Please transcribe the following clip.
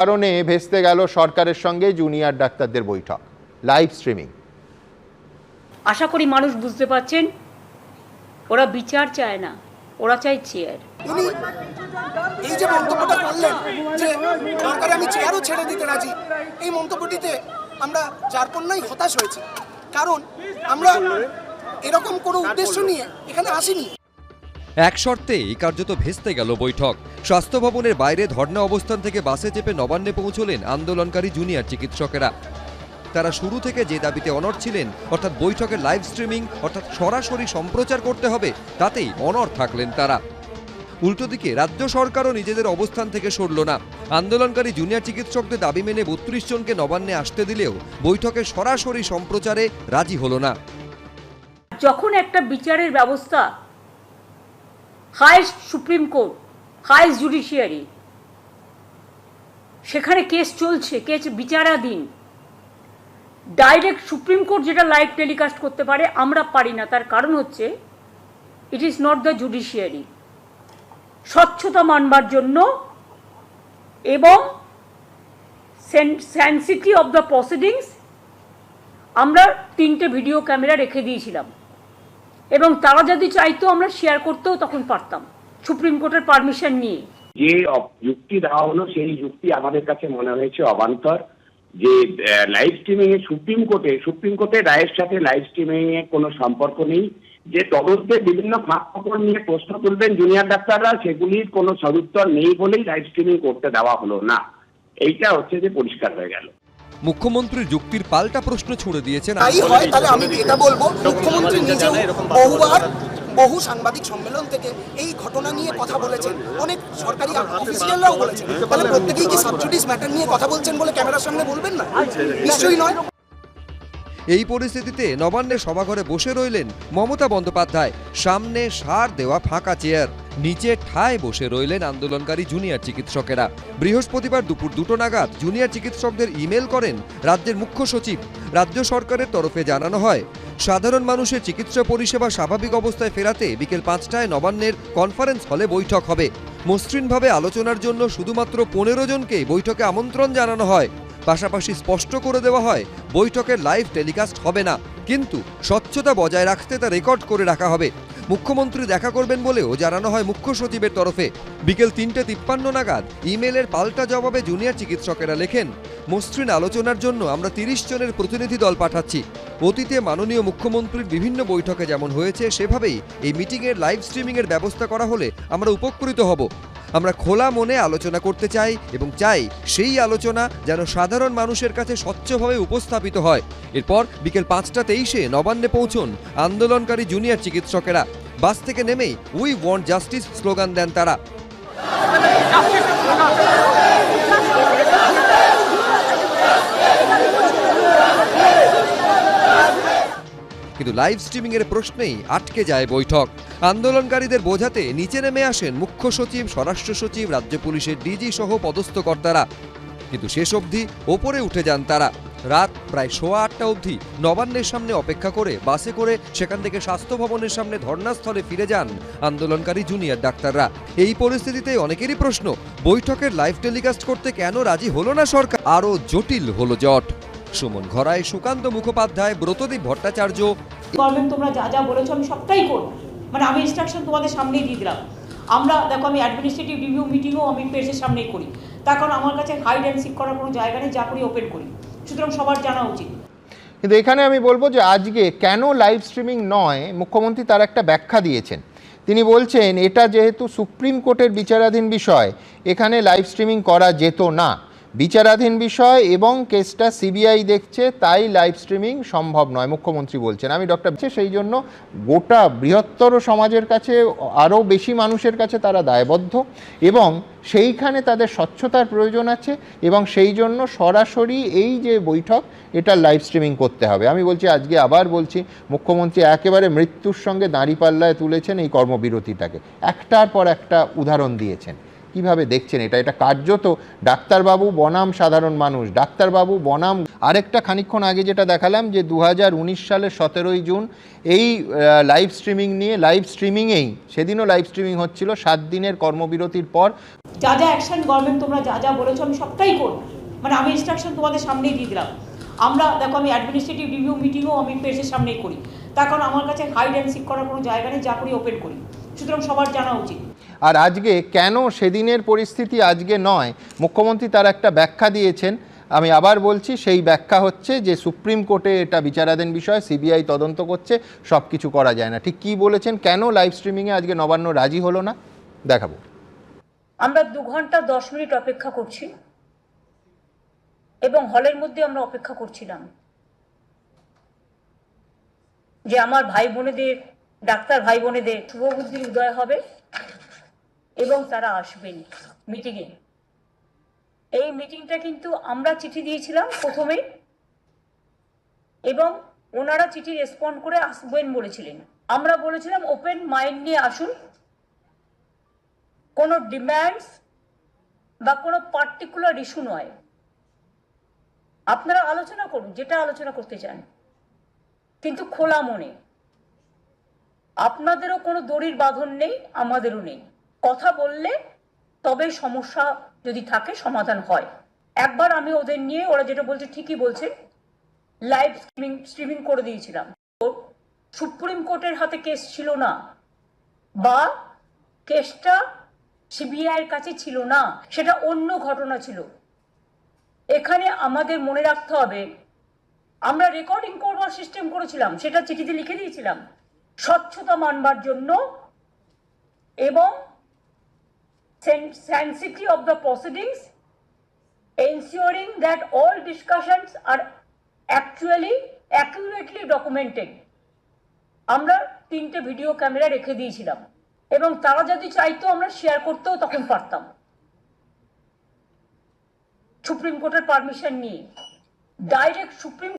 কারণে ভেস্তে গেল সরকারের সঙ্গে জুনিয়র ডাক্তারদের বৈঠক লাইভ স্ট্রিমিং। আশা করি মানুষ বুঝতে পারছেন, ওরা বিচার চায় না, ওরা চায় চেয়ার। উনি এই যে মন্তব্যটা করলেন যে সরকারে আমি চেয়ারও ছেড়ে দিতে রাজি, এই মন্তব্যটিতে আমরা যারপন্যাই হতাশ হয়েছি। কারণ আমরা এরকম কোনো উদ্দেশ্য নিয়ে এখানে আসিনি। এক শর্তেই কার্যত ভেস্তে গেল বৈঠক। স্বাস্থ্য ভবনের বাইরে ধর্ণা অবস্থান থেকে বাসে চেপে নবান্নে পৌঁছলেন আন্দোলনকারী জুনিয়র চিকিৎসকেরা। তারা শুরু থেকে যে দাবিতে অনড় ছিলেন, অর্থাৎ বৈঠকের লাইভ স্ট্রিমিং অর্থাৎ সরাসরি সম্প্রচার করতে হবে, তাতেই অনড় থাকলেন তারা। উল্টো দিকে রাজ্য সরকারও নিজেদের অবস্থান থেকে সরল না। আন্দোলনকারী জুনিয়র চিকিৎসকদের দাবি মেনে ৩২ জনকে নবান্নে আসতে দিলেও বৈঠকের সরাসরি সম্প্রচারে রাজি হলো না। যখন একটা বিচারের ব্যবস্থা, highest supreme court, highest judiciary, সেখানে কেস চলছে, কেস বিচারাধীন, ডাইরেক্ট সুপ্রিম কোর্ট যেটা লাইভ টেলিকাস্ট করতে পারে, আমরা পারি না। তার কারণ হচ্ছে it is not the judiciary. স্বচ্ছতা মানবার জন্য এবং সেন্সিটিভ অফ দ্য প্রসিডিংস আমরা 3টে ভিডিও ক্যামেরা রেখে দিয়েছিলাম, এবং তারা যদি চাইতো আমরা শেয়ার করতেও তখন পারতাম, সুপ্রিম কোর্টের পারমিশন নিয়ে। যে যুক্তি দেওয়া হলো সেই যুক্তি আমাদের কাছে মনে হয়েছে অবান্তর। যে লাইভ স্ট্রিমিং এ সুপ্রিম কোর্টের রায়ের সাথে লাইভ স্ট্রিমিং এ কোনো সম্পর্ক নেই। যে তদন্তে বিভিন্ন ফাঁক ফোকর নিয়ে প্রশ্ন তুলবেন জুনিয়র ডাক্তাররা, সেগুলির কোনো সদুত্তর নেই বলেই লাইভ স্ট্রিমিং করতে দেওয়া হলো না। এইটা হচ্ছে যে পরিষ্কার হয়ে গেল। মুখ্যমন্ত্রীর যুক্তির পাল্টা প্রশ্ন ছুড়ে দিয়েছেন। তাই হয় তাহলে আমি এটা বলবো, মুখ্যমন্ত্রী নিজেও বহুবার বহু সাংবাদিক সম্মেলন থেকে এই ঘটনা নিয়ে কথা বলেছেন, অনেক সরকারি অফিসিয়ালরাও বলেছেন। তাহলে প্রত্যেকেই কি সাবজুডিস ম্যাটার নিয়ে কথা বলছেন বলে ক্যামেরার সামনে বলবেন না? নিশ্চয়ই নয়। এই পরিস্থিতিতে নবান্নের সভাঘরে বসে রইলেন মমতা বন্দ্যোপাধ্যায়। সামনে সার দেওয়া ফাঁকা চেয়ার, নিচে ঠায় বসে রইলেন আন্দোলনকারী জুনিয়র চিকিৎসকেরা। বৃহস্পতিবার দুপুর 2টো নাগাদ জুনিয়র চিকিৎসকদের ইমেল করেন রাজ্যের মুখ্য সচিব। রাজ্য সরকারের তরফে জানানো হয়, সাধারণ মানুষের চিকিৎসা পরিষেবা স্বাভাবিক অবস্থায় ফেরাতে বিকেল 5টায় নবান্নের কনফারেন্স হলে বৈঠক হবে। মসৃণভাবে আলোচনার জন্য শুধুমাত্র 15 জনকে বৈঠকে আমন্ত্রণ জানানো হয়। পাশাপাশি স্পষ্ট করে দেওয়া হয়, বৈঠকের লাইভ টেলিকাস্ট হবে না, কিন্তু স্বচ্ছতা বজায় রাখতে তা রেকর্ড করে রাখা হবে। মুখ্যমন্ত্রী দেখা করবেন বলেও জানানো হয় মুখ্য সচিবের তরফে। বিকেল 3:53 নাগাদ ইমেলের পাল্টা জবাবে জুনিয়র চিকিৎসকেরা লেখেন, মসৃণ আলোচনার জন্য আমরা 30 জনের প্রতিনিধি দল পাঠাচ্ছি। অতীতে মাননীয় মুখ্যমন্ত্রীর বিভিন্ন বৈঠকে যেমন হয়েছে সেভাবেই এই মিটিংয়ের লাইভ স্ট্রিমিংয়ের ব্যবস্থা করা হলে আমরা উপকৃত হব। আমরা খোলা মনে আলোচনা করতে চাই এবং চাই সেই আলোচনা যেন সাধারণ মানুষের কাছে স্বচ্ছভাবে উপস্থাপিত হয়। এরপর বিকেল 5:23 নবান্নে পৌঁছন আন্দোলনকারী জুনিয়র চিকিৎসকেরা। বাস থেকে নেমেই উই ওয়ান্ট জাস্টিস স্লোগান দেন তারা। কিন্তু লাইভ স্ট্রিমিং এর প্রশ্নেই আটকে যায় বৈঠক। আন্দোলনকারীদের বোঝাতে নিচে নেমে আসেন মুখ্য সচিব, স্বরাষ্ট্র সচিব, রাজ্য পুলিশের ডিজি সহ পদস্থ কর্তারা। কিন্তু শেষ অবধি ওপরে উঠে যান তারা। রাত প্রায় 8:15 অবধি নবান্নের সামনে অপেক্ষা করে বাসে করে সেখান থেকে স্বাস্থ্য ভবনের সামনে ধর্নাস্থলে ফিরে যান আন্দোলনকারী জুনিয়র ডাক্তাররা। এই পরিস্থিতিতে অনেকেরই প্রশ্ন, বৈঠকের লাইভ টেলিকাস্ট করতে কেন রাজি হলো না সরকার? আরও জটিল হলো জট। সুমন ঘরায়, সুকান্ত মুখোপাধ্যায়, ব্রতদীপ ভট্টাচার্য। গভর্নমেন্ট তোমরা যা যা বলেছো আমি সবটাই করব, মানে আমি ইনস্ট্রাকশন তোমাদের সামনেই দিয়ে দিলাম। আমরা দেখো, আমি অ্যাডমিনিস্ট্রেটিভ রিভিউ মিটিংও আমি প্রেসের সামনেই করি, তার কারণ আমার কাছে হাইড অ্যান্ড সিক করার কোনো জায়গা নেই, যা করি ওপেন করি, সুতরাং সবার জানা উচিত। কিন্তু এখানে আমি বলবো যে আজকে কেন লাইভ স্ট্রিমিং নয়, মুখ্যমন্ত্রী তার একটা ব্যাখ্যা দিয়েছেন। তিনি বলছেন, এটা যেহেতু সুপ্রিম কোর্টের বিচারাধীন বিষয়, এখানে লাইভ স্ট্রিমিং করা যেত না। বিচারাধীন বিষয় এবং কেসটা সিবিআই দেখছে, তাই লাইভ স্ট্রিমিং সম্ভব নয়, মুখ্যমন্ত্রী বলছেন। আমি ডক্টর সেই জন্য গোটা বৃহত্তর সমাজের কাছে, আরও বেশি মানুষের কাছে তারা দায়বদ্ধ, এবং সেইখানে তাদের স্বচ্ছতার প্রয়োজন আছে, এবং সেই জন্য সরাসরি এই যে বৈঠক, এটা লাইভ স্ট্রিমিং করতে হবে। আমি বলছি, আজকে আবার বলছি, মুখ্যমন্ত্রী একেবারে মৃত্যুর সঙ্গে দাঁড়িপাল্লায় তুলেছেন এই কর্মবিরতিটাকে, একটার পর একটা উদাহরণ দিয়েছেন। কিভাবে দেখছেন এটা? এটা কার্যত ডাক্তারবাবু বনাম সাধারণ মানুষ, ডাক্তারবাবু বনাম আরেকটা খানিকক্ষণ আগে যেটা দেখালাম যে 2019 সালের 17ই জুন এই লাইভ স্ট্রিমিং নিয়ে লাইভ স্ট্রিমিংয়েই সেদিনও লাইভ স্ট্রিমিং হচ্ছিল 7 দিনের কর্মবিরতির পর। যা যা অ্যাকশন গভর্নমেন্ট তোমরা যা যা বলেছো আমি সবটাই করব, মানে আমি ইনস্ট্রাকশন তোমাদের সামনেই দিয়ে দিলাম। আমরা দেখো আমি অ্যাডমিনিস্ট্রেটিভ রিভিউ মিটিংও আমি প্রেসের সামনেই করি, তার কারণ আমার কাছে হাইড অ্যান্ড সিক করার কোনো জায়গা নেই, যা করি ওপেন করি, সুতরাং সবার জানা উচিত। আর আজকে কেন সেদিনের পরিস্থিতি আজকে নয়, মুখ্যমন্ত্রী তার একটা ব্যাখ্যা দিয়েছেন। আমি আবার বলছি, সেই ব্যাখ্যা হচ্ছে যে সুপ্রিম কোর্টে এটা বিচারাধীন বিষয়, সিবিআই তদন্ত করছে, সব কিছু করা যায় না। ঠিক কী বলেছেন, কেন লাইভ স্ট্রিমিংয়ে আজকে নবান্ন রাজি হলো না, দেখাবো। আমরা 2 ঘন্টা 10 মিনিট অপেক্ষা করছি এবং হলের মধ্যে আমরা অপেক্ষা করছিলাম যে আমার ভাই বোনেদের, ডাক্তার ভাই বোনেদের শুভবুদ্ধির উদয় হবে এবং তারা আসবেন মিটিংয়ে। এই মিটিংটা কিন্তু আমরা চিঠি দিয়েছিলাম প্রথমে এবং ওনারা চিঠি রেসপন্ড করে আসবেন বলেছিলেন। আমরা বলেছিলাম ওপেন মাইন্ড নিয়ে আসুন, কোনো ডিম্যান্ডস বা কোনো পার্টিকুলার ইস্যু নয়, আপনারা আলোচনা করুন যেটা আলোচনা করতে চান, কিন্তু খোলা মনে। আপনাদেরও কোনো দড়ির বাঁধন নেই, আমাদেরও নেই। কথা বললে তবে সমস্যা যদি থাকে সমাধান হয়। একবার আমি ওদের নিয়ে, ওরা যেটা বলছে ঠিকই বলছে, লাইভ স্ট্রিমিং করে দিয়েছিলাম। সুপ্রিম কোর্টের হাতে কেস ছিল না বা কেসটা সিবিআইয়ের কাছে ছিল না, সেটা অন্য ঘটনা ছিল। এখানে আমাদের মনে রাখতে হবে, আমরা রেকর্ডিং করবার সিস্টেম করেছিলাম, সেটা চিঠিতে লিখে দিয়েছিলাম স্বচ্ছতা মানবার জন্য এবং sanctity of the proceedings, ensuring that all discussions are actually accurately documented. আমরা 3টে ভিডিও ক্যামেরা রেখে দিয়েছিলাম এবং তারা যদি চাইতো আমরা শেয়ার করতেও তখন পারতাম, সুপ্রিম কোর্টের পারমিশন নিয়ে। Direct supreme